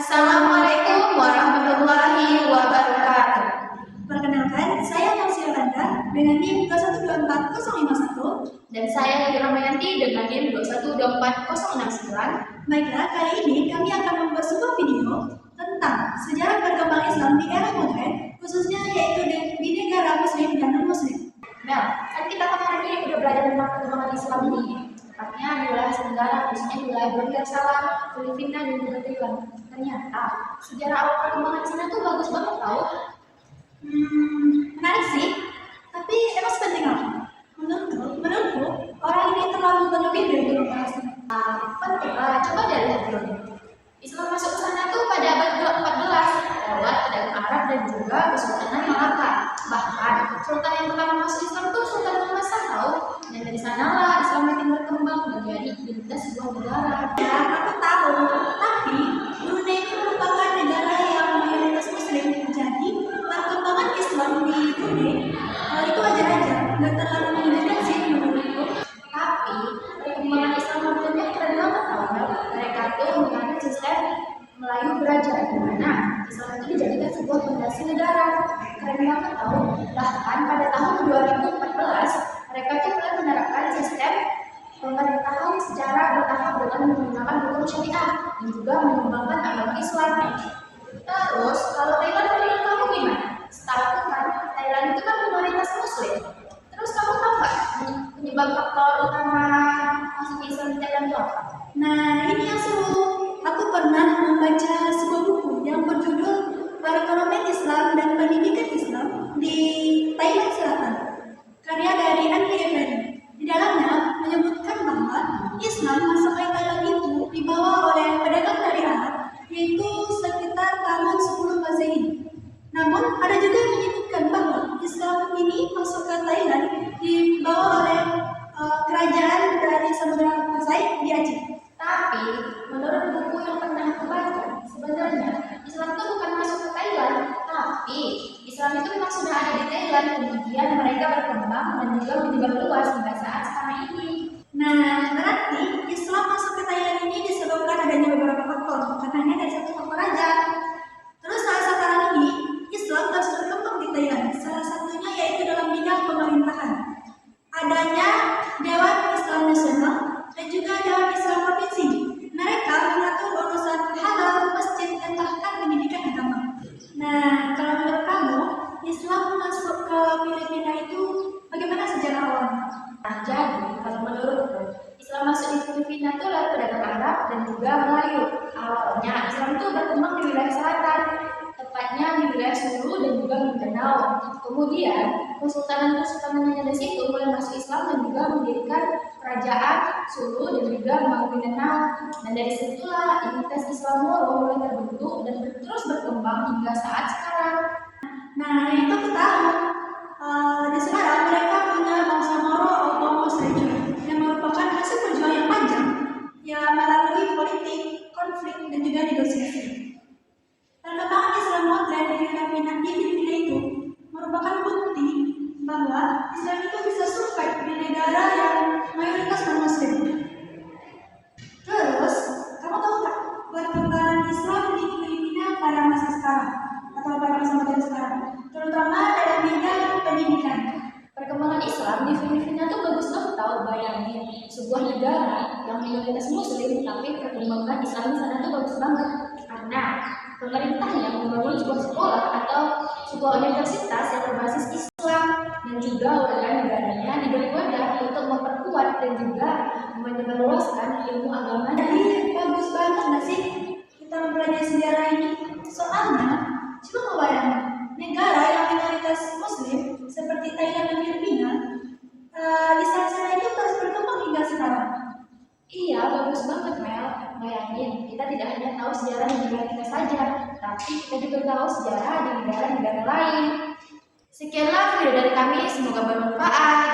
Assalamualaikum warahmatullahi wabarakatuh. Perkenalkan, saya Nausia Yolanda dengan NIM 2124051 dan saya Yati Ramayanti dengan NIM 2124069. Baiklah, kali ini kami akan membuat sebuah video tentang sejarah berkembang Islam di era modern, khususnya yaitu di negara Muslim dan non-Muslim. Mel, kan kita kemarin ini udah belajar tentang perkembangan Islam ini, tepatnya di wilayah Tenggara, khususnya di wilayah Darussalam, Filipina, dan juga Thailand. Ternyata sejarah awal perkembangan di sana tuh bagus banget tau. Menarik sih, tapi emang sepenting apa? Menurutku, orang ini terlalu berlebih dari demokrasi. Penting lah, coba deh lihat dulu. Islam masuk ke sana tuh pada abad ke-14 lewat pedagang Arab dan juga Kesultanan Malaka. Bahkan sultan yang pertama masuk Islam tuh Sultan Muhammad tau. Dan dari sanalah Islam makin berkembang menjadi identitas sebuah negara. Ya, aku tahu, tapi Brunei itu merupakan negara yang mayoritas Muslim. Jadi perkembangan Islam di Brunei itu wajar aja, nggak terlalu menyedihkan sih menurutku. Tapi perkembangan Islam modernnya keren banget tau. Mereka tuh menganut sistem Melayu Beraja, di mana Islam itu dijadikan sebuah fondasi negara. Keren banget tau. Bahkan pada tahun 2014 mereka tuh mulai menerapkan sistem pemerintahan secara bertahap dengan menggunakan hukum syariah dan juga mengembangkan agama Islam. Terus kalau Thailand menurut kamu gimana? Setahu kan Thailand itu kan minoritas Muslim. Terus kamu tahu nggak penyebab faktor utama masuk Islam di Thailand itu apa? Nah, ini yang seru. Aku pernah membaca sebuah buku yang berjudul Perekonomian Islam dan Pendidikan Islam di Thailand Selatan, karya dari Andy Effendi. Di dalamnya menyebutkan bahwa Islam masuk ke Thailand itu dibawa oleh pedagang dari Arab, yaitu sekitar tahun 10 Masehi. Namun ada juga yang menyebutkan bahwa Islam ini masuk ke Thailand dibawa oleh kerajaan dari Samudra Pasai di Aceh. Tapi menurut buku yang pernah aku baca, sebenarnya Islam itu bukan masuk ke Thailand, tapi Islam itu memang sudah ada di Thailand, kemudian mereka berkembang dan juga menyebar luas hingga saat sekarang ini. Nah, berarti Islam masuk ke Thailand ini disebabkan adanya beberapa faktor, bukan hanya dari satu faktor aja. Terus saat sekarang ini Islam terus berkembang di Thailand. Salah satunya yaitu dalam bidang pemerintahan. Adanya Dewan Islam Nasional dan juga Dewan Islam Provinsi. Mereka mengatur urusan halal, masjid, dan bahkan pendidikan agama. Nah, kalau menurut kamu, Islam masuk ke Filipina itu bagaimana sejarah awalnya? Nah, jadi kalau menurutku Islam masuk di Filipina itu lewat pedagang Arab dan juga Melayu. Awalnya Islam itu berkembang di wilayah selatan, tepatnya di wilayah Sulu dan juga Mindanao. Kemudian kesultanan yang dari situ mulai masuk Islam dan juga mendirikan kerajaan Sulu dan juga Mindanao. Dan dari situlah identitas Islam Moro mulai terbentuk dan terus berkembang hingga saat sekarang. Nah, itu aku tahu. Di sekarang mereka punya bangsa Moro Autonomous Region yang merupakan hasil perjuangan yang panjang yang melalui politik, konflik, dan juga negosiasi. Perkembangan Islam modern di Filipina itu merupakan bukti bahwa Islam itu bisa survive di negara yang mayoritas non-Muslim. Terus, kamu tahu nggak perkembangan Islam di Filipina pada masa sekarang atau pada masa modern sekarang, terutama dalam bidang pendidikan? Perkembangan Islam di Filipina tuh bagus banget tau. Bayangin sebuah negara yang mayoritas Muslim tapi perkembangan Islam di sana tuh bagus banget karena pemerintahnya membangun sebuah sekolah atau sebuah universitas yang berbasis Islam dan juga warga negaranya diberi wadah untuk memperkuat dan juga menyebarluaskan ilmu agama. Jadi bagus banget nggak sih kita mempelajari sejarah ini? Soalnya coba ngebayangin negara yang minoritas Muslim seperti Thailand dan Filipina, di sana itu terus berkembang hingga sekarang. Iya, bagus banget Mel. Bayangin, kita tidak hanya tahu sejarah di negara kita saja, tapi kita juga tahu sejarah di negara-negara lain. Sekianlah video dari kami, semoga bermanfaat.